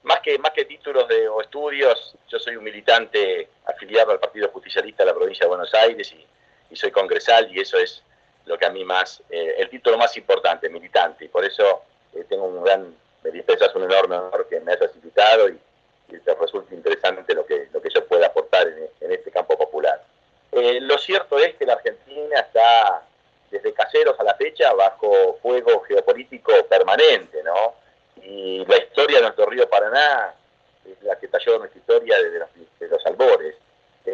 más que títulos o estudios, yo soy un militante afiliado al Partido Justicialista de la provincia de Buenos Aires y soy congresal, y eso es lo que a mí más, el título más importante, militante, y por eso tengo me dispensas un enorme honor que me hayas invitado y te resulte interesante lo que yo pueda aportar en este campo popular. Lo cierto es que la Argentina está, desde Caseros a la fecha, bajo fuego geopolítico permanente, ¿no? Y la historia de nuestro río Paraná es la que talló nuestra historia desde los albores.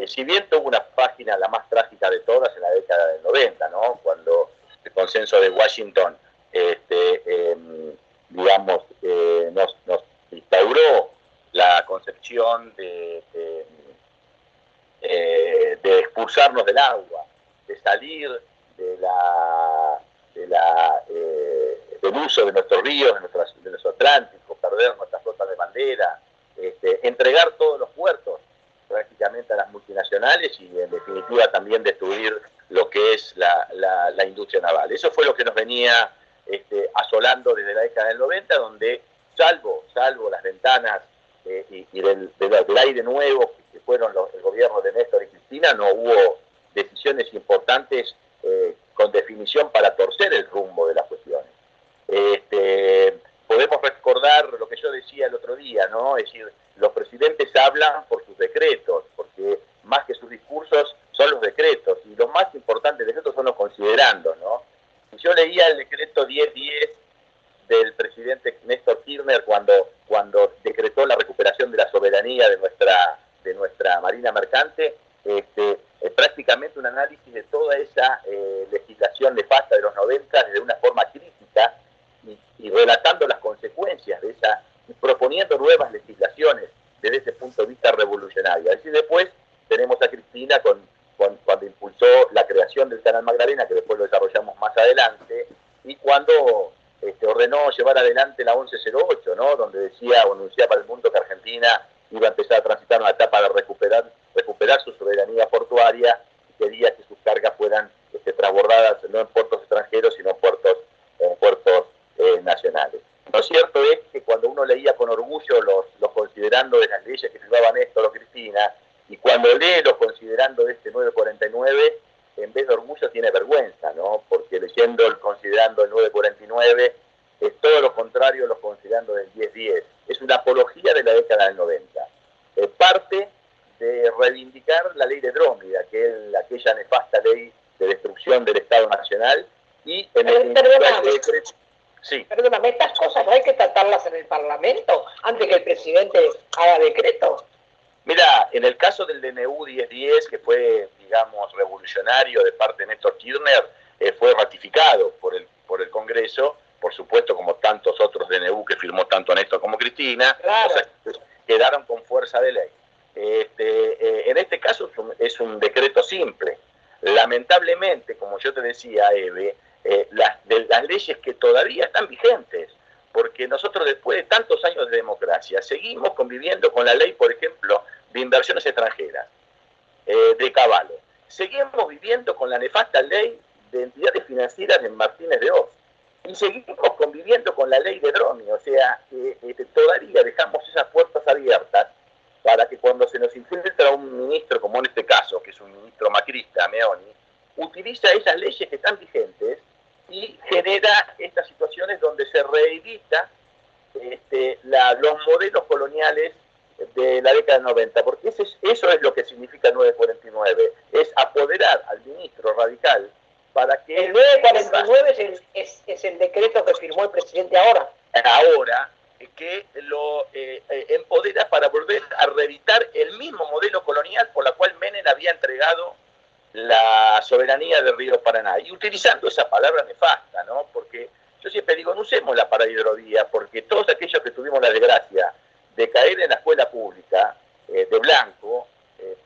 Si bien tuvo una página, la más trágica de todas, en la década del 90, ¿no? Cuando el consenso de Washington, digamos, nos instauró la concepción de expulsarnos del agua, de salir del uso de nuestros ríos, de nuestro Atlántico, perder nuestras flotas de bandera, entregar todos los puertos prácticamente a las multinacionales y en definitiva también destruir lo que es la industria naval. Eso fue lo que nos venía asolando desde la década del 90, donde salvo las ventanas y del aire nuevo que fueron el gobierno de Néstor y Cristina, no hubo decisiones importantes con definición para torcer el rumbo de las cuestiones. Podemos recordar lo que yo decía el otro día, ¿no? Es decir, los presidentes hablan por sus decretos, porque más que sus discursos son los decretos, y los más importantes decretos son los considerandos, ¿no? Y yo leía el decreto 1010 del presidente Néstor Kirchner cuando decretó la recuperación de la soberanía de nuestra marina mercante, prácticamente un análisis de toda esa legislación nefasta de los 90 de una forma crítica y relatando las consecuencias de esa, proponiendo nuevas legislaciones desde ese punto de vista revolucionario. Así después tenemos a Cristina cuando impulsó la creación del Canal Magdalena, que después lo desarrollamos más adelante, y cuando ordenó llevar adelante la 1108, ¿no? Donde decía o anunciaba al mundo que Argentina iba a empezar a transitar una etapa de recuperar su soberanía portuaria, y quería que sus cargas fueran transbordadas no en puertos extranjeros, sino en puertos nacionales. Lo cierto es que cuando uno leía con orgullo los considerandos de las leyes que firmaba Néstor o Cristina, y cuando lee los considerandos de este 949, en vez de orgullo tiene vergüenza, ¿no? Porque leyendo el considerando del 949 es todo lo contrario a los considerandos del 1010. Es una apología de la década del 90. Parte de reivindicar la ley de Drómida, que es aquella nefasta ley de destrucción del Estado Nacional, y en el decreto. Sí. Perdóname, estas cosas no hay que tratarlas en el Parlamento antes que el presidente haga decreto. Mira, en el caso del DNU 1010, que fue, digamos, revolucionario de parte de Néstor Kirchner, fue ratificado por el Congreso, por supuesto, como tantos otros DNU que firmó tanto Néstor como Cristina, claro. O sea, quedaron con fuerza de ley. En este caso es un decreto simple. Lamentablemente, como yo te decía, Eve, las leyes que todavía están vigentes, porque nosotros después de tantos años de democracia seguimos conviviendo con la ley, por ejemplo, de inversiones extranjeras, de Cavallo. Seguimos viviendo con la nefasta ley de entidades financieras de Martínez de Oz. Y seguimos conviviendo con la ley de Dromi. O sea, todavía dejamos esas puertas abiertas para que cuando se nos infiltra un ministro, como en este caso, que es un ministro macrista, Meoni, utiliza esas leyes que están vigentes y genera estas situaciones donde se reedita los modelos coloniales de la década del 90, porque eso es lo que significa el 949, es apoderar al ministro radical para que... El 949 es el decreto que firmó el presidente ahora, que lo empodera para volver a reeditar el mismo modelo colonial por la cual Menem había entregado la soberanía del río Paraná, y utilizando esa palabra nefasta, ¿no? Porque yo siempre digo, no usemos la parahidrovía, porque todos aquellos que tuvimos la desgracia de caer en la escuela pública, de blanco,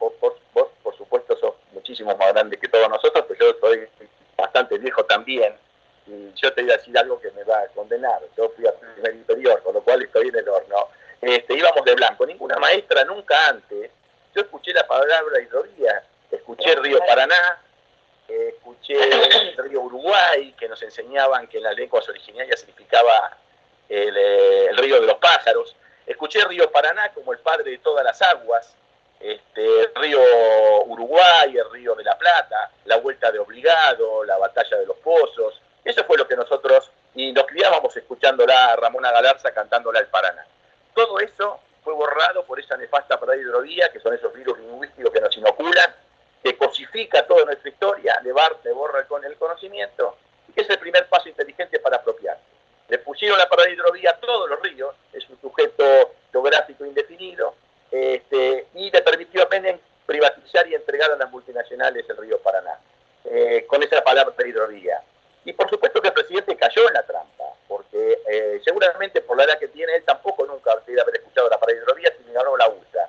vos por supuesto sos muchísimo más grande que todos nosotros, pero yo soy bastante viejo también, y yo te voy a decir algo que me va a condenar. Yo fui a primer inferior, con lo cual estoy en el horno. Íbamos de blanco, ninguna maestra nunca antes. Yo escuché la palabra hidrovía, escuché el río Paraná, escuché el río Uruguay, que nos enseñaban que en las lenguas originarias significaba el río de los pájaros. Escuché Río Paraná como el padre de todas las aguas, el río Uruguay, el río de la Plata, la vuelta de Obligado, la batalla de los Pozos. Eso fue lo que nosotros, y nos criábamos escuchándola a Ramona Galarza cantándola el Paraná. Todo eso fue borrado por esa nefasta parada hidrovía, que son esos virus lingüísticos que nos inoculan, que cosifica toda nuestra historia, le borra con el conocimiento, y que es el primer paso inteligente para apropiarse. Le pusieron la parada hidrovía a todos los ríos, es un sujeto geográfico indefinido, y le permitió apenas privatizar y entregar a las multinacionales el río Paraná, con esa palabra hidrovía. Y por supuesto que el presidente cayó en la trampa, porque seguramente por la edad que tiene, él tampoco nunca debe haber escuchado la parada hidrovía, si no la usa.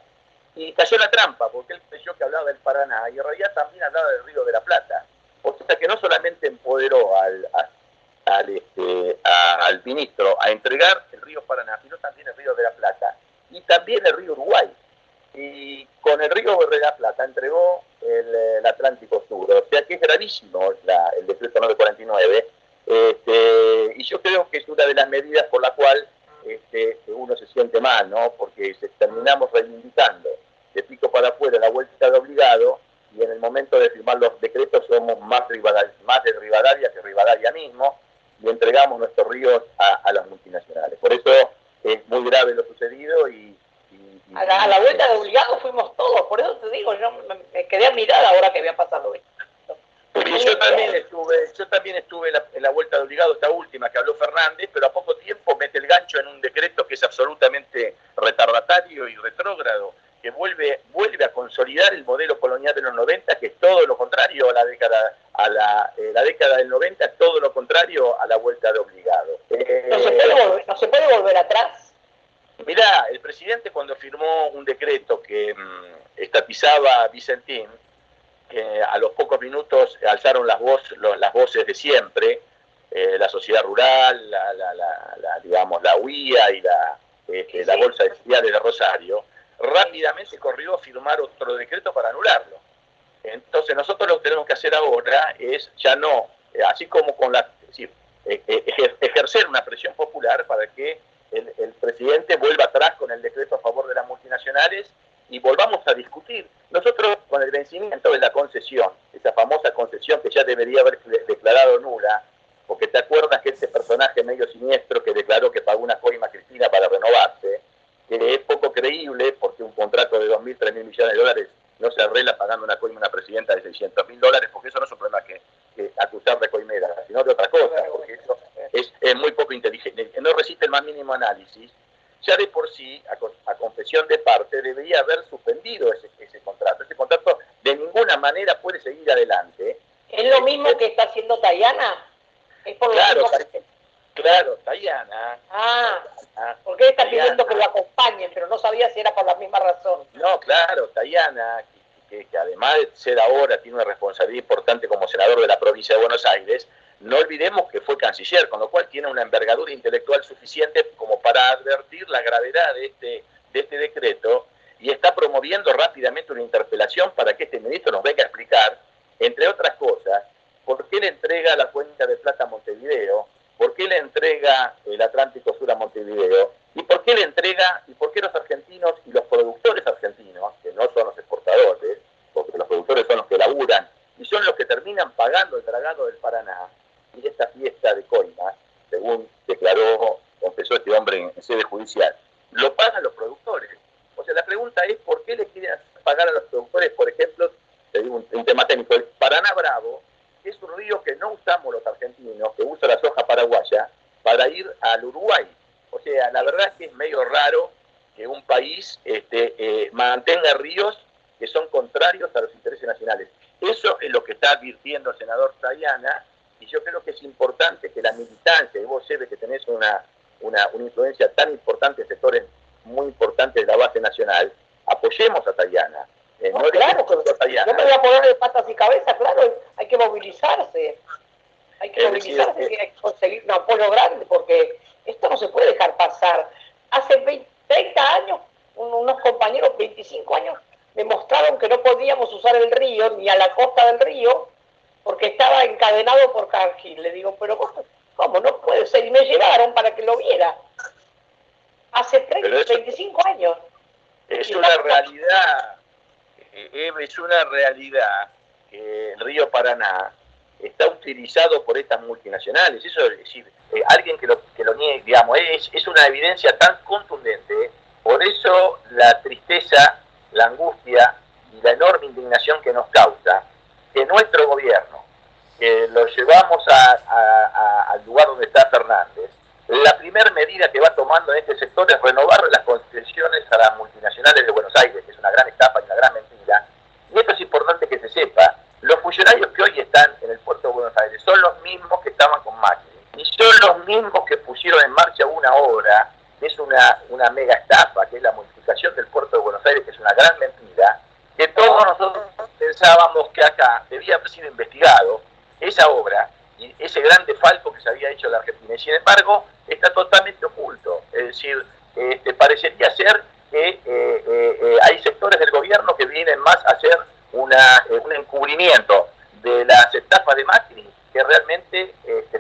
Y cayó en la trampa, porque él creyó que hablaba del Paraná, y en realidad también hablaba del río de la Plata. O sea que no solamente empoderó al ministro a entregar el río Paraná, sino también el río de la Plata, y también el río Uruguay. Y con el río de la Plata entregó el Atlántico Sur, o sea que es gravísimo el decreto 949, y yo creo que es una de las medidas por la cual uno se siente mal, ¿no? Porque terminamos reivindicando de pico para afuera la vuelta de Obligado, y en el momento de firmar los decretos somos más de Rivadavia que Rivadavia mismo, y entregamos nuestros ríos a las multinacionales. Por eso es muy grave lo sucedido, y a la vuelta de Obligado fuimos todos, por eso te digo, yo me quedé a mirar ahora que había pasado esto. Y yo también estuve en la vuelta de Obligado, esta última que habló Fernández, pero a poco tiempo mete el gancho en un decreto que es absolutamente retardatario y retrógrado, que vuelve a consolidar el modelo colonial de los 90, que es todo lo contrario a la década del 90, es todo lo contrario a la vuelta de Obligado. No se puede volver atrás. Mirá, el presidente cuando firmó un decreto que estatizaba a Vicentín, a los pocos minutos alzaron las voces de siempre, la sociedad rural, la UIA y la Bolsa de Filiales de Rosario, rápidamente corrió a firmar otro decreto para anularlo. Entonces nosotros lo que tenemos que hacer ahora es ya no, así como ejercer una presión popular para que el presidente vuelva atrás con el decreto a favor de las multinacionales y volvamos a discutir. Nosotros, con el vencimiento de la concesión, esa famosa concesión que ya debería haber declarado nula, porque te acuerdas que ese personaje medio siniestro que declaró que pagó una coima a Cristina para renovarse, que es poco creíble porque un contrato de 2.000, 3.000 millones de dólares no se arregla pagando una coima a una presidenta de 600.000 dólares, porque eso no es un problema que acusar de coimera, sino de otra cosa, porque eso es muy poco inteligente, no resiste el más mínimo análisis. Ya de por sí, a confesión de parte, debería haber suspendido ese contrato. Ese contrato de ninguna manera puede seguir adelante. ¿Es lo mismo que está haciendo Tayana? ¿Es por lo mismo que... Claro, Tayana. Porque él está pidiendo que lo acompañen, pero no sabía si era por la misma razón. No, claro, Tayana, que además de ser ahora, tiene una responsabilidad importante como senador de la provincia de Buenos Aires. No olvidemos que fue canciller, con lo cual tiene una envergadura intelectual suficiente como para advertir la gravedad de este decreto, y está promoviendo rápidamente una interpelación para que este ministro nos venga a explicar, entre otras cosas, por qué le entrega la cuenca de plata a Montevideo, por qué le entrega el Atlántico Sur a Montevideo, y por qué los argentinos y los productores argentinos, que no son los exportadores, porque los productores son los que laburan y son los que terminan pagando el dragado del Paraná, y esta fiesta de coima, según confesó este hombre en sede judicial, lo pagan los productores. O sea, la pregunta es ¿por qué le quieren pagar a los productores, por ejemplo, te digo un tema técnico, el Paraná Bravo, que es un río que no usamos los argentinos, que usa la soja paraguaya, para ir al Uruguay? O sea, la verdad es que es medio raro que un país mantenga ríos que son contrarios a los intereses nacionales. Eso es lo que está advirtiendo el senador Tayana, y yo creo que es importante que la militancia, y vos sabés que tenés una influencia tan importante en sectores muy importantes de la base nacional, apoyemos a Tayana. Claro, yo me voy a poner de patas y cabezas, claro, hay que movilizarse. Hay que movilizarse y hay que conseguir un apoyo grande, porque esto no se puede dejar pasar. Hace 30 años, unos compañeros, 25 años, demostraron que no podíamos usar el río, ni a la costa del río, porque estaba encadenado por Cargill. Le digo, pero ¿cómo no puede ser? Y me llevaron para que lo viera. Hace 25 años. Es una realidad, es una realidad que el río Paraná está utilizado por estas multinacionales. Eso es decir, alguien que lo niegue, digamos, es una evidencia tan contundente. Por eso la tristeza, la angustia y la enorme indignación que nos causa que nuestro gobierno, que lo llevamos al lugar donde está Fernández, la primera medida que va tomando en este sector es renovar las concesiones a las multinacionales de Buenos Aires, que es una gran estafa y una gran mentira. Y esto es importante que se sepa. Los funcionarios que hoy están en el puerto de Buenos Aires son los mismos que estaban con Macri. Y son los mismos que pusieron en marcha una obra, que es una mega estafa, que es la modificación del puerto de Buenos Aires, que es una gran mentira, que todos nosotros pensábamos que acá debía haber sido investigado esa obra y ese gran defalco que se había hecho en la Argentina. Y sin embargo, está totalmente oculto. Es decir, parecería ser que hay sectores del gobierno que vienen más a hacer un encubrimiento de las estafas de Macri que realmente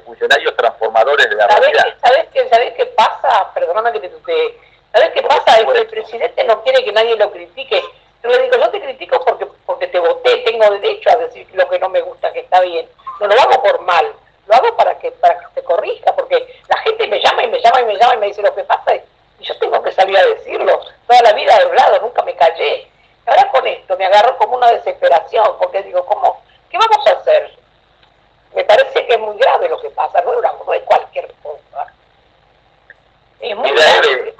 funcionarios transformadores de la realidad. ¿Sabés qué pasa? Perdóname que te... ¿Sabés qué pasa? El presidente no quiere que nadie lo critique. Yo le digo, yo te critico porque te voté, tengo derecho a decir lo que no me gusta, que está bien. No lo hago por mal, lo hago para que te corrija, porque la gente me llama y me dice lo que pasa y yo tengo que salir a decirlo. Toda la vida he hablado, nunca me callé. Ahora con esto me agarró como una desesperación, porque digo, ¿qué vamos a hacer? Me parece que es muy grave lo que pasa, no es cualquier cosa. Es muy grave.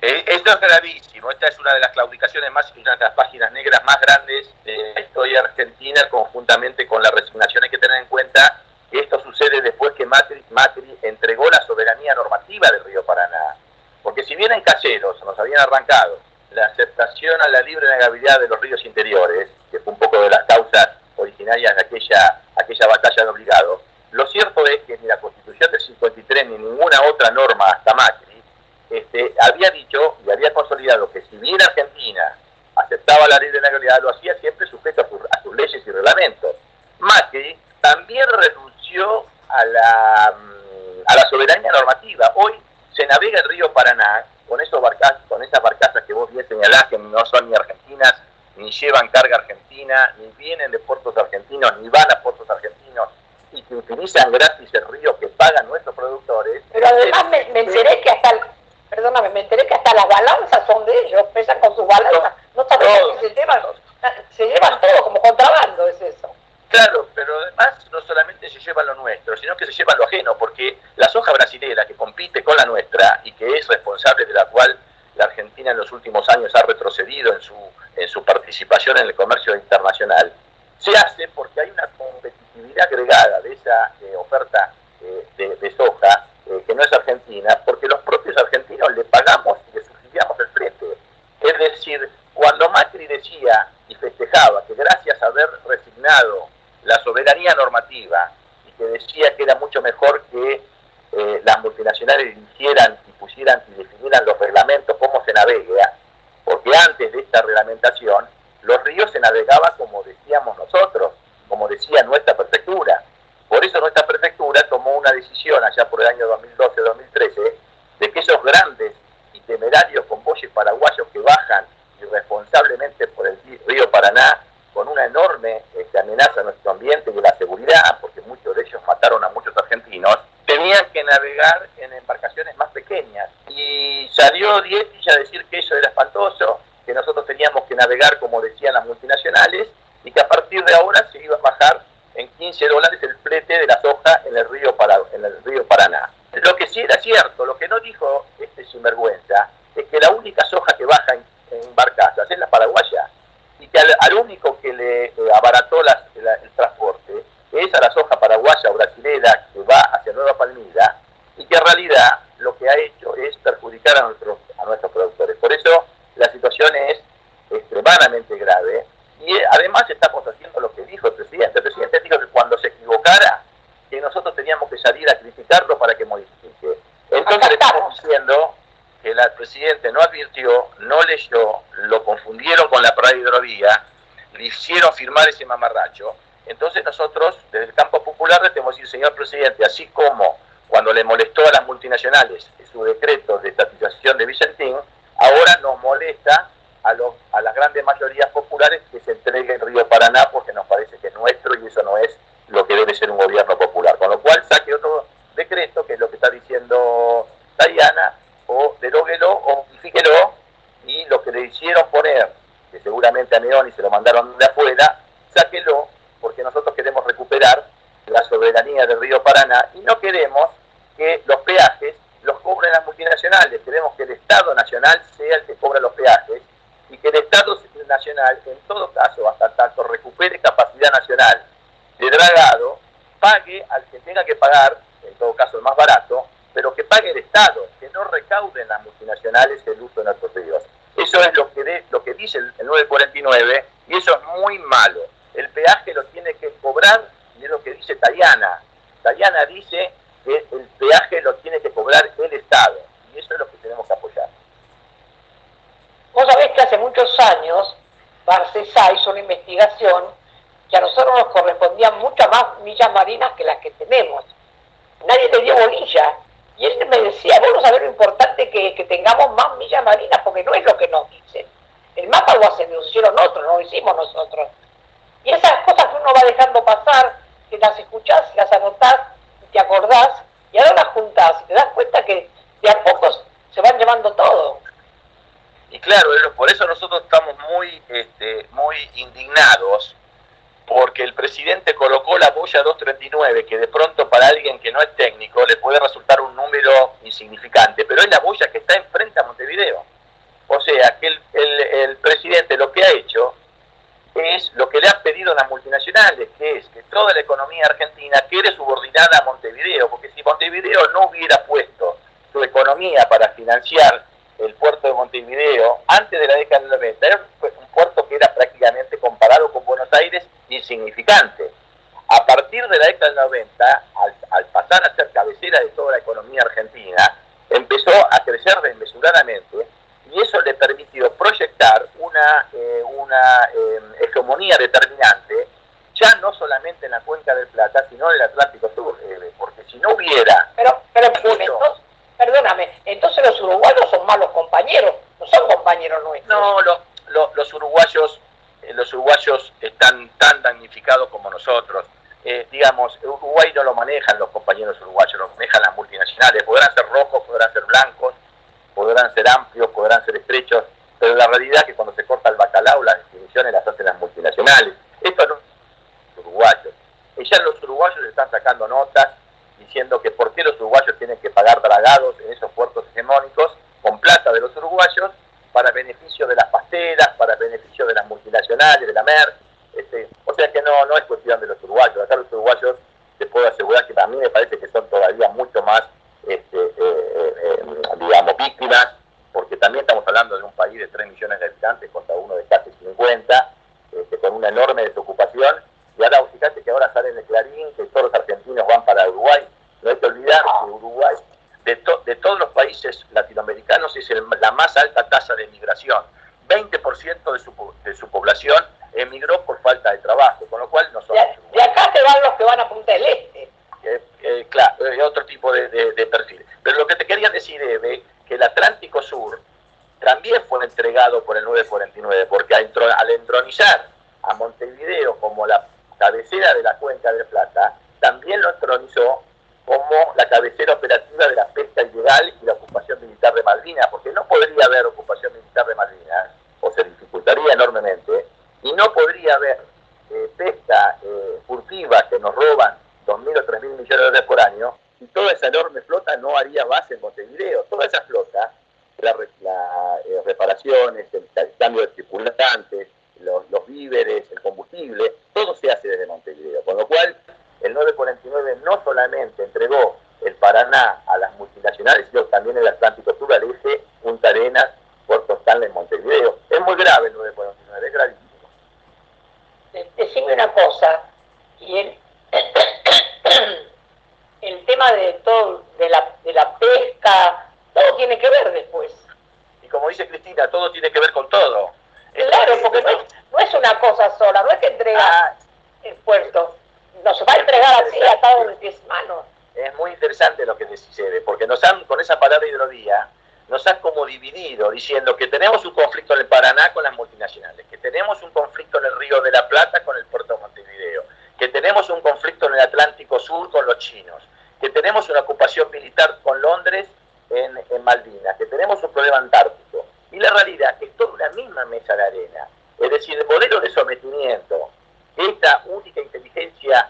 Esto es gravísimo. Esta es una de las claudicaciones una de las páginas negras más grandes de la historia argentina, conjuntamente con la resignación. Hay que tener en cuenta que esto sucede después que Macri entregó la soberanía normativa del río Paraná. Porque si bien en Caseros nos habían arrancado la aceptación a la libre navegabilidad de los ríos interiores, que fue un poco de las causas originarias de aquella batalla de obligado, lo cierto es que ni la Constitución del 53 ni ninguna otra norma hasta Macri había dicho y había consolidado que si bien Argentina aceptaba la ley de navegabilidad, lo hacía siempre sujeto a sus leyes y reglamentos. Macri también renunció a la soberanía normativa. Hoy se navega el río Paraná con esas barcazas que vos bien señalás, que no son ni argentinas, ni llevan carga argentina, ni vienen de puertos argentinos, ni van a puertos argentinos, y que utilizan gratis el río que pagan nuestros productores. Pero además me enteré que hasta las balanzas son de ellos, pesan con sus balanzas, no sabemos que se llevan todo como contrabando, es eso. Claro, pero además no solamente se llevan lo nuestro, sino que se llevan lo ajeno, porque la soja brasilera que compite con la nuestra y que es responsable de la cual la Argentina en los últimos años ha retrocedido en su participación en el comercio internacional, se hace porque hay una competitividad agregada de esa oferta de soja que no es argentina, porque los propios argentinos le pagamos y le subsidiamos el flete. Es decir, cuando Macri decía y festejaba que gracias a haber resignado la soberanía normativa y que decía que era mucho mejor que las multinacionales dirigieran y pusieran y definieran los reglamentos, cómo se navega, porque antes de esta reglamentación los ríos se navegaban como decíamos nosotros, como decía nuestra prefectura. Por eso nuestra prefectura tomó una decisión allá por el año 2012-2013 de que esos grandes y temerarios convoyes paraguayos que bajan irresponsablemente por el río Paraná con una enorme amenaza a nuestro ambiente y a la seguridad, porque muchos de ellos mataron a muchos argentinos, tenían que navegar en embarcaciones más pequeñas. Y salió Dietrich a decir que eso era espantoso, que nosotros teníamos que navegar como decían las multinacionales y que a partir de ahora se iba a bajar en $15 el flete de la soja en el río Paraná. Lo que sí era cierto, lo que no dijo este sinvergüenza, es que la única soja que baja en barcazas es la paraguaya, y que al único que le abarató el transporte es a la soja paraguaya o brasilera que va hacia Nueva Palmira, y que en realidad lo que ha hecho es perjudicar a nuestros productores. Por eso la situación es extremadamente grave, y además estamos haciendo lo que dijo el presidente. El presidente dijo que cuando se equivocara, que nosotros teníamos que salir a criticarlo para que modifique. Entonces le estamos diciendo que el presidente no advirtió, no leyó, lo confundieron con la parada hidrovía, le hicieron firmar ese mamarracho. Entonces nosotros, desde el campo popular, le tenemos que decir, señor presidente, así como cuando le molestó a las multinacionales su decreto de estatización de Vicentín, ahora nos molesta a las grandes mayorías populares que se entregue el Río Paraná porque nos parece que es nuestro y eso no es lo que debe ser un gobierno popular. Con lo cual saque otro decreto, que es lo que está diciendo Tayana, o deróguelo o modifíquelo, y lo que le hicieron poner, que seguramente a Neoni se lo mandaron de afuera, sáquelo, porque nosotros queremos recuperar la soberanía del Río Paraná y no queremos que los peajes los cobren las multinacionales. Queremos que el Estado Nacional sea el que cobra los peajes y que el Estado Nacional, en todo caso, hasta tanto recupere capacidad nacional de dragado, pague al que tenga que pagar, en todo caso el más barato, pero que pague el Estado, que no recauden las multinacionales el uso de nuestros ríos. Eso es lo que dice el 949 y eso es muy malo. El peaje lo tiene que cobrar y es lo que dice Tayana. Tayana dice que el peaje lo tiene que cobrar el Estado y eso es lo que tenemos que apoyar. Vos sabés que hace muchos años Barcesa hizo una investigación que a nosotros nos correspondían muchas más millas marinas que las que tenemos. Nadie le dio bolilla. Y él me decía, vos no sabés lo importante que tengamos más millas marinas, porque no es lo que nos dicen. El mapa lo hicieron otros, no lo hicimos nosotros. Y esas cosas que uno va dejando pasar, que las escuchás, las anotás, te acordás, y ahora las juntás, y te das cuenta que de a poco se van llevando todo. Y claro, por eso nosotros estamos muy indignados, porque el presidente colocó la boya 239, que de pronto para alguien que no es técnico le puede resultar un número insignificante, pero es la boya que está enfrente a Montevideo. O sea, que el presidente lo que ha hecho es lo que le han pedido las multinacionales, que es que toda la economía argentina quede subordinada a Montevideo, porque si Montevideo no hubiera puesto su economía para financiar el puerto de Montevideo antes de la década del 90, era un puerto que era prácticamente comparado con Buenos Aires insignificante. A partir de la década del 90, al pasar a ser cabecera de toda la economía argentina, empezó a crecer desmesuradamente y eso le permitió proyectar una hegemonía determinante, ya no solamente en la Cuenca del Plata, sino en el Atlántico Sur, porque si no hubiera... Pero entonces, perdóname, entonces los uruguayos son malos compañeros, no son compañeros nuestros. No, los uruguayos están tan damnificados como nosotros. Digamos, Uruguay no lo manejan los compañeros uruguayos, lo manejan las multinacionales. Podrán ser rojos, podrán ser blancos, podrán ser amplios, podrán ser estrechos, pero la realidad es que cuando se corta el bacalao, las definiciones las hacen las multinacionales. Esto no es los uruguayos. Y ya los uruguayos están sacando notas diciendo que por qué los uruguayos tienen que pagar dragados en esos puertos hegemónicos con plata de los uruguayos para beneficio de las pasteras, para beneficio de las multinacionales, de la MER. O sea que no es cuestión de los uruguayos. Acá los uruguayos, te puedo asegurar que a mí me parece que son todavía mucho más, digamos, víctimas, porque también estamos hablando de un país de 3 millones de habitantes contra uno de casi 50, con una enorme desocupación. Y ahora, fíjate que ahora sale en el Clarín que todos los argentinos van para Uruguay. No hay que olvidar que Uruguay, de todos los países latinoamericanos, es la más alta tasa de migración. 20% de su población emigró por falta de trabajo, con lo cual nosotros... De acá se van los que van a Punta del Este. Claro, otro tipo de perfil. Pero lo que te quería decir, Eve, que el Atlántico Sur también fue entregado por el 949, porque al entronizar a Montevideo como la cabecera de la Cuenca del Plata, también lo entronizó como la cabecera operativa de la pesca ilegal y la ocupación militar de Malvinas, porque no podría haber ocupación militar de Malvinas, o se dificultaría enormemente, y no podría haber pesca furtiva que nos roban 2.000 o 3.000 millones de dólares por año, y toda esa enorme flota no haría base en Montevideo. Toda esa flota, las reparaciones, el cambio de tripulantes, los víveres, el combustible, todo se hace desde Montevideo. Con lo cual, el 949 no solamente entregó el Paraná a las multinacionales, sino también el Atlántico Sur al eje Punta Arenas, Puerto Stanley, Montevideo. Es muy grave el 949, es gravísimo. Decime una cosa, y el tema de todo, de la pesca, todo tiene que ver después. Y como dice Cristina, todo tiene que ver con todo. Claro, porque no es una cosa sola, no es que entregar el puerto, nos va a entregar así atado de 10 manos. es muy interesante lo que decís, Eve, porque nos han, con esa palabra hidrovía, nos han como dividido, diciendo que tenemos un conflicto en el Paraná con las multinacionales, que tenemos un conflicto en el Río de la Plata con el puerto de Montevideo, que tenemos un conflicto en el Atlántico Sur con los chinos, que tenemos una ocupación militar con Londres en Malvinas, que tenemos un problema antártico. Y la realidad es que es toda una misma mesa de arena. Es decir, el modelo de sometimiento, esta única inteligencia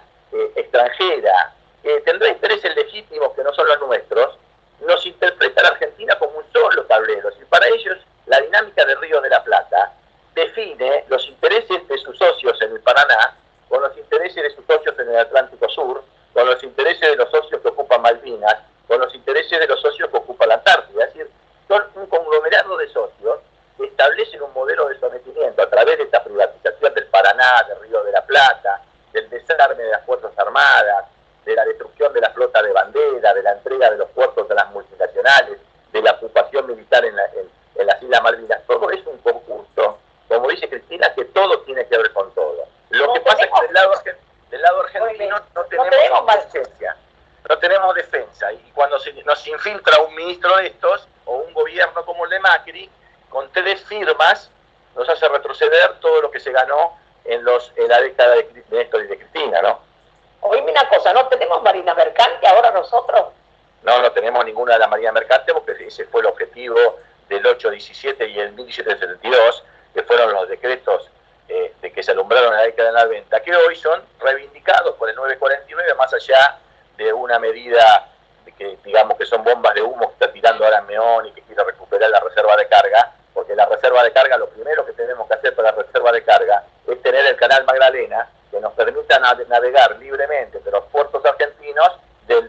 extranjera, que tendrá intereses legítimos que no son los nuestros, nos interpreta a la Argentina como un solo tablero. Y para ellos, la dinámica del Río de la Plata define los intereses de sus socios en el Paraná con los intereses de sus socios en el Atlántico Sur, con los intereses de los socios que ocupan Malvinas, con los intereses de los socios que ocupan la Antártida. Es decir, son un conglomerado de socios que establecen un modelo de sometimiento a través de esta privatización del Paraná, del Río de la Plata, del desarme de las Fuerzas Armadas, de la destrucción de la flota de bandera, de la entrega de los puertos a las multinacionales, de la ocupación militar en las Islas Malvinas. Todo es un concurso, como dice Cristina, que todo tiene que ver con todo. Lo que pasa es que del lado argentino no tenemos defensa. No tenemos defensa. Y cuando nos infiltra un ministro de estos, o un gobierno como el de Macri, con 3 firmas, nos hace retroceder todo lo que se ganó en la década de Néstor y de Cristina, ¿no? Oíme una cosa, ¿no tenemos marina mercante ahora nosotros? No tenemos ninguna de la marina mercante, porque ese fue el objetivo del 817 y el 1772, que fueron los decretos de que se alumbraron en la década de 90, que hoy son reivindicados por el 949, más allá de una medida de que digamos que son bombas de humo que está tirando ahora Meón y que quiere recuperar la reserva de carga, porque la reserva de carga, lo primero que tenemos que hacer para la reserva de carga es tener el canal Magdalena que nos permita navegar libremente de los puertos argentinos de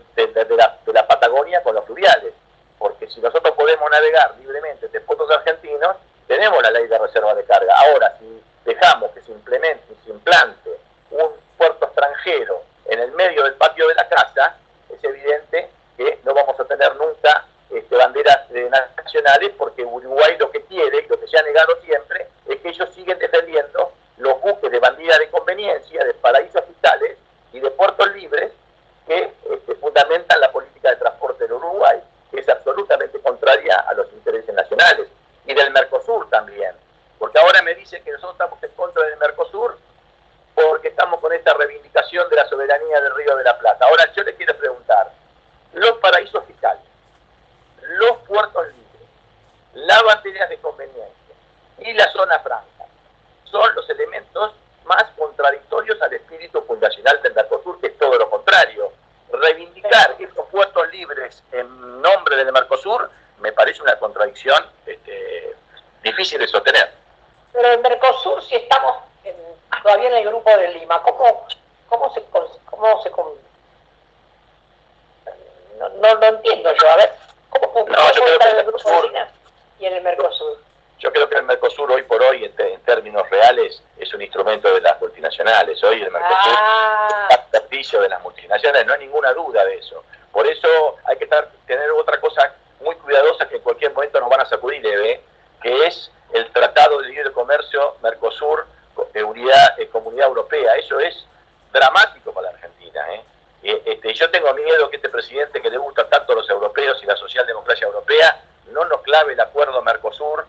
la Patagonia con los fluviales, porque si nosotros podemos navegar libremente de puertos argentinos, tenemos la ley de reserva de carga. Ahora, si dejamos que se implemente y se implante un puerto extranjero en el medio del patio de la casa, es evidente que no vamos a tener nunca banderas nacionales, porque Uruguay lo que quiere, y lo que se ha negado siempre, es que ellos siguen defendiendo los buques de bandera de conveniencia, de paraísos fiscales y de puertos libres que fundamentan la política de transporte del Uruguay, que es absolutamente contraria a los intereses nacionales, y del Mercosur también, porque ahora me dicen que nosotros estamos en contra del Mercosur porque estamos con esta reivindicación de la soberanía del Río de la Plata. Ahora yo les quiero preguntar, los paraísos fiscales, los puertos libres, las banderas de conveniencia y la zona franca son los elementos más contradictorios al espíritu fundacional del Mercosur, que es todo lo contrario. Reivindicar estos puertos libres en nombre del Mercosur me parece una contradicción difícil de sostener. Pero el Mercosur, si estamos todavía en el grupo de Lima, ¿cómo se no entiendo yo, a ver, ¿cómo yo creo que el grupo de Lima y en el Mercosur? Yo creo que el Mercosur hoy por hoy, en términos reales, es un instrumento de las multinacionales. Hoy el Mercosur está al servicio de las multinacionales, no hay ninguna duda de eso. Por eso hay que tener otra cosa muy cuidadosa que en cualquier momento nos van a sacudir, Eve, que es el Tratado de Libre Comercio Mercosur, Comunidad Europea. Eso es dramático para la Argentina. Yo tengo miedo que este presidente, que le gusta tanto a los europeos y la socialdemocracia europea, no nos clave el acuerdo Mercosur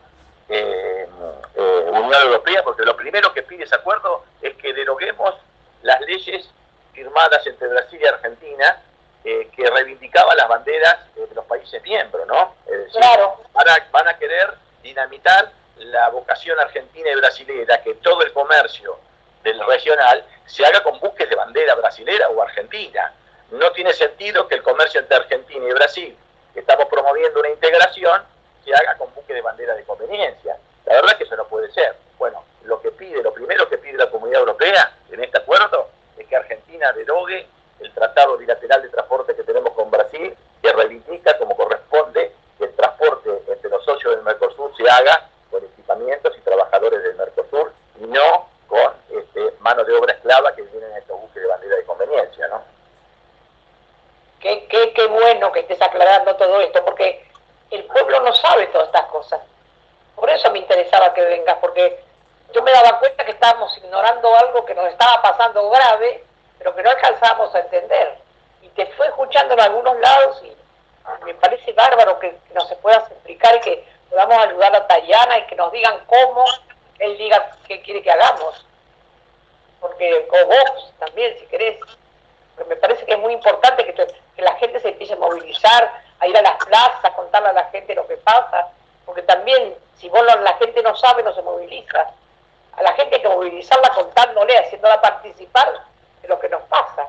Unión Europea, porque lo primero que pide ese acuerdo es que deroguemos las leyes firmadas entre Brasil y Argentina que reivindicaban las banderas de los países miembros, ¿no? Es decir, claro. van a querer dinamitar la vocación argentina y brasilera, que todo el comercio del regional se haga con buques de bandera brasilera o argentina. No tiene sentido que el comercio entre Argentina y Brasil, que estamos promoviendo una integración, se haga con buques de bandera de conveniencia. La verdad es que eso no puede ser. Bueno, lo primero que pide la Comunidad Europea en este acuerdo es que Argentina derogue el tratado bilateral de transporte que tenemos con Brasil, que reivindica como corresponde que el transporte entre los socios del Mercosur se haga con equipamientos y trabajadores del Mercosur, y no con mano de obra esclava que vienen en estos buques de bandera de conveniencia, ¿no? Qué bueno que estés aclarando todo esto, porque el pueblo no sabe todas estas cosas. Por eso me interesaba que vengas, porque yo me daba cuenta que estábamos ignorando algo que nos estaba pasando grave, pero que no alcanzábamos a entender. y te fue escuchando en algunos lados y me parece bárbaro que nos se puedas explicar y que podamos ayudar a Tayana y que nos digan cómo, él diga qué quiere que hagamos. Porque, o vos también, si querés. Pero me parece que es muy importante que la gente se empiece a movilizar, a ir a las plazas, a contarle a la gente lo que pasa, porque también, si la gente no sabe, no se moviliza. A la gente hay que movilizarla contándole, haciéndola participar de lo que nos pasa.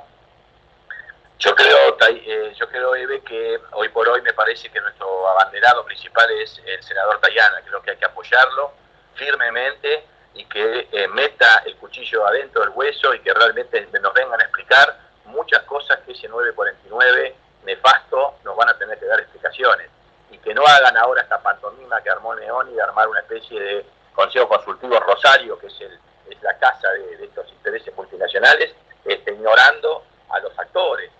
Yo creo, Eve, que hoy por hoy me parece que nuestro abanderado principal es el senador Tayana. Creo que hay que apoyarlo firmemente y que meta el cuchillo adentro del hueso y que realmente nos vengan a explicar muchas cosas que ese 949 nefasto nos van a tener que dar explicaciones. Y que no hagan ahora esta pantomima que armó Neoni de armar una especie de Consejo Consultivo Rosario, que es la casa de estos intereses multinacionales, ignorando a los actores.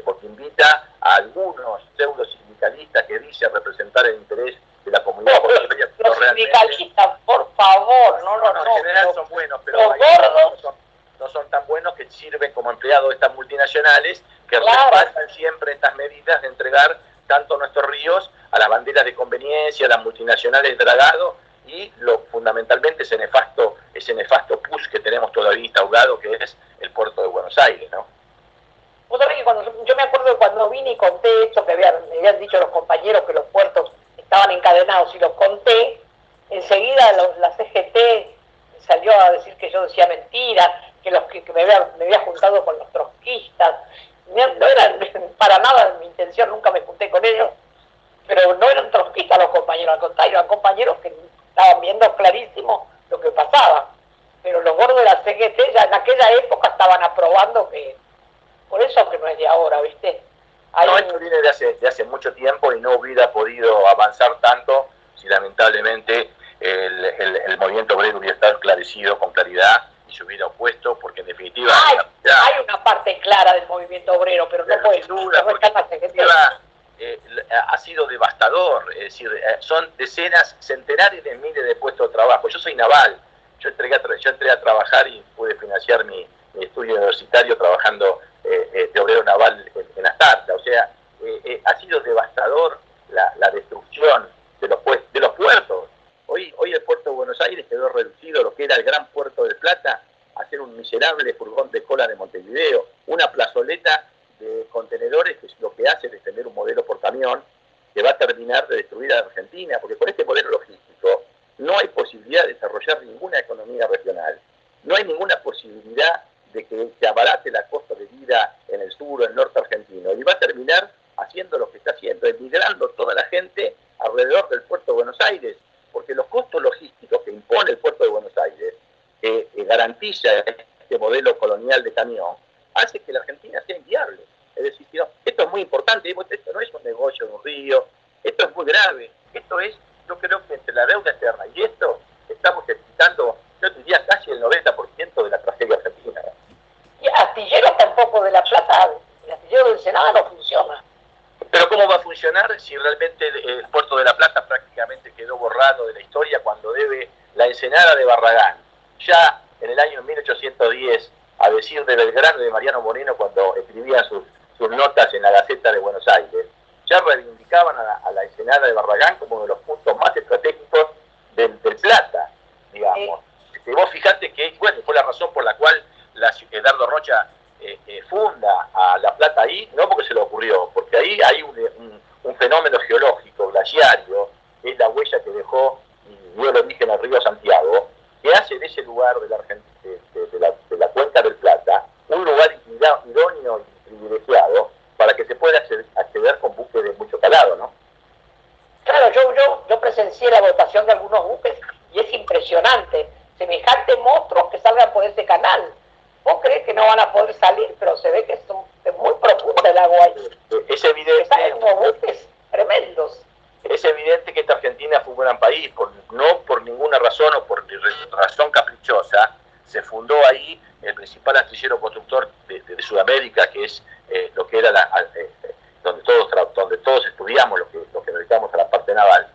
Porque invita a algunos pseudo sindicalistas que dicen representar el interés de la comunidad portuaria. Los sindicalistas, por favor, no. En general son buenos, pero los gordos no son tan buenos, que sirven como empleados de estas multinacionales que claro. respaldan siempre estas medidas de entregar tanto nuestros ríos a las banderas de conveniencia, a las multinacionales de dragado y fundamentalmente ese nefasto push que tenemos todavía instaurado, que es el puerto de Buenos Aires, ¿no? Vos sabés que yo me acuerdo de cuando vine y conté esto que me habían dicho los compañeros que los puertos estaban encadenados y los conté, enseguida la CGT salió a decir que yo decía mentira, que me había juntado con los trotskistas. No eran para nada mi intención, nunca me junté con ellos, pero no eran trotskistas los compañeros, al contrario, eran compañeros que estaban viendo clarísimo lo que pasaba. Pero los gordos de la CGT ya en aquella época estaban aprobando que, por eso que no es de ahora, ¿viste? No, esto viene de hace mucho tiempo y no hubiera podido avanzar tanto si lamentablemente el movimiento obrero hubiera estado esclarecido con claridad y se hubiera opuesto, porque en definitiva... Hay una parte clara del movimiento obrero, pero no puede duda, ha sido devastador, es decir, son decenas, centenares de miles de puestos de trabajo. Yo soy naval, yo entré a trabajar y pude financiar mi estudio universitario trabajando de obrero naval en Astarta. O sea, ha sido devastador la destrucción de los puertos. Hoy el puerto de Buenos Aires quedó reducido, lo que era el gran puerto del Plata, a ser un miserable furgón de cola de Montevideo, una plazoleta de contenedores, que lo que hace es tener un modelo por camión que va a terminar de destruir a la Argentina, porque con este modelo logístico no hay posibilidad de desarrollar ninguna economía regional, no hay ninguna posibilidad de que se abarate la costa de vida en el sur o en el norte argentino, y va a terminar haciendo lo que está haciendo, emigrando toda la gente alrededor del puerto de Buenos Aires, porque los costos logísticos que impone el puerto de Buenos Aires, que garantiza este modelo colonial de camión, hace que la Argentina sea inviable. Es decir, esto es muy importante, esto no es un negocio de un río, esto es muy grave, esto es, yo creo que entre la deuda externa y esto, estamos quitando, yo diría, casi el 90% de la tragedia argentina. Y Astilleros tampoco de La Plata, el astillero del Senado no funciona. Pero ¿cómo va a funcionar si realmente el puerto de La Plata prácticamente quedó borrado de la historia cuando debe la Ensenada de Barragán? Ya en el año 1810, a decir de Belgrano y de Mariano Moreno cuando escribían sus notas en la Gaceta de Buenos Aires, ya reivindicaban a la Ensenada de Barragán como uno de los puntos más estratégicos del Plata, digamos. Vos fijate que, bueno, fue la razón por la cual Dardo Rocha funda a La Plata ahí, no porque se le ocurrió, porque ahí hay un fenómeno geológico, glaciario, que es la huella que dejó y dio el origen al río Santiago, que hace de ese lugar de la cuenca del Plata un lugar idóneo y privilegiado para que se pueda acceder con buques de mucho calado, ¿no? Claro, yo presencié la votación de algunos buques y es impresionante, semejantes monstruos que salgan por ese canal. ¿Vos creés que no van a poder salir? Pero se ve que es muy profundo el agua ahí. Es evidente. Salen como buques tremendos. Es evidente que esta Argentina fue un gran país, no por ninguna razón o por razón caprichosa. Se fundó ahí el principal astillero constructor de Sudamérica, que es lo que era donde todos estudiamos, lo que nos dedicamos a la parte naval,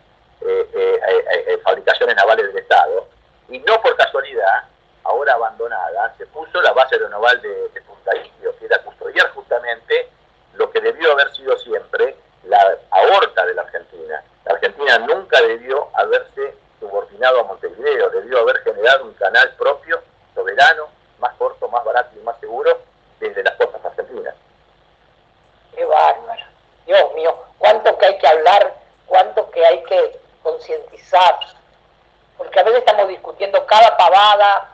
fabricaciones navales del Estado, y no por casualidad ahora abandonada, se puso la base aeronaval de Punta Indio, que era custodiar justamente lo que debió haber sido siempre la aorta de la Argentina. La Argentina nunca debió haberse subordinado a Montevideo, debió haber generado un canal propio, soberano, más corto, más barato y más seguro desde las costas argentinas. Qué bárbaro. Dios mío, cuánto que hay que hablar, cuánto que hay que concientizar, porque a veces estamos discutiendo cada pavada,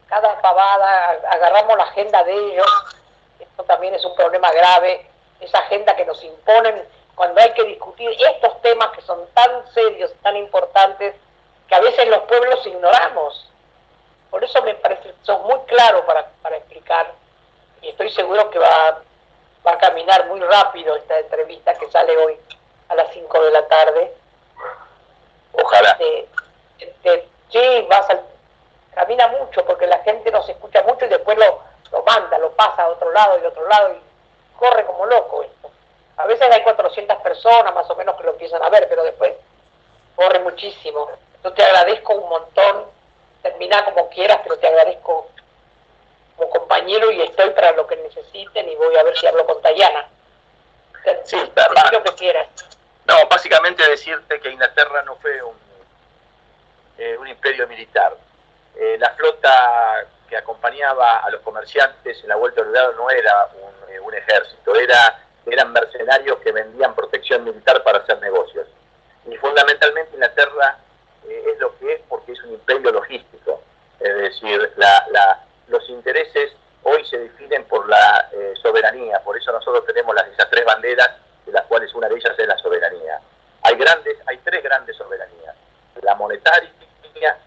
agarramos la agenda de ellos, esto también es un problema grave, esa agenda que nos imponen cuando hay que discutir estos temas que son tan serios, tan importantes, que a veces los pueblos ignoramos. Por eso me parece que son muy claros para explicar, y estoy seguro que va a caminar muy rápido esta entrevista que sale hoy a las 5 de la tarde. Ojalá. Sí, camina mucho porque la gente nos escucha mucho y después lo manda, lo pasa a otro lado y corre como loco esto. A veces hay 400 personas más o menos que lo empiezan a ver, pero después corre muchísimo. Yo te agradezco un montón, termina como quieras, pero te agradezco como compañero y estoy para lo que necesiten y voy a ver si hablo con Tayana. Sí, lo que quieras. No, básicamente decirte que Inglaterra no fue un imperio militar. La flota que acompañaba a los comerciantes en la vuelta al Dorado no era un ejército, eran mercenarios que vendían protección militar para hacer negocios. Y fundamentalmente Inglaterra es lo que es porque es un imperio logístico. Es decir, los intereses hoy se definen por la soberanía, por eso nosotros tenemos esas tres banderas, de las cuales una de ellas es la soberanía. Hay tres grandes soberanías: la monetaria,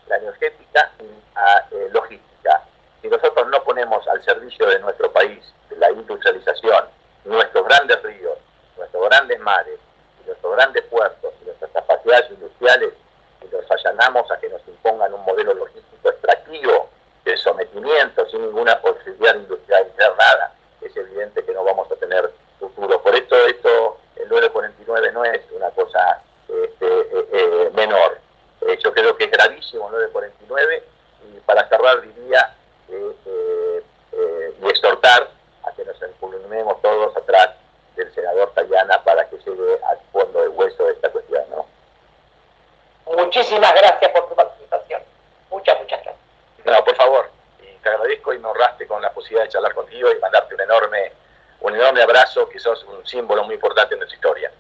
la energética y la logística. Si nosotros no ponemos al servicio de nuestro país la industrialización, nuestros grandes ríos, nuestros grandes mares, y nuestros grandes puertos y nuestras capacidades industriales, y los allanamos a que nos impongan un modelo logístico extractivo de sometimiento sin ninguna posibilidad de industrializar nada, es evidente que no vamos a tener futuro. Por esto el 949 no es una cosa menor. Yo creo que es gravísimo el 949, y para cerrar diría y exhortar a que nos empulmemos todos atrás del senador Tayana para que llegue al fondo del hueso de esta cuestión, ¿no? Muchísimas gracias por tu participación. Muchas gracias. No, por favor, y te agradezco y me honraste con la posibilidad de charlar contigo y mandarte un enorme abrazo, que sos un símbolo muy importante en nuestra historia.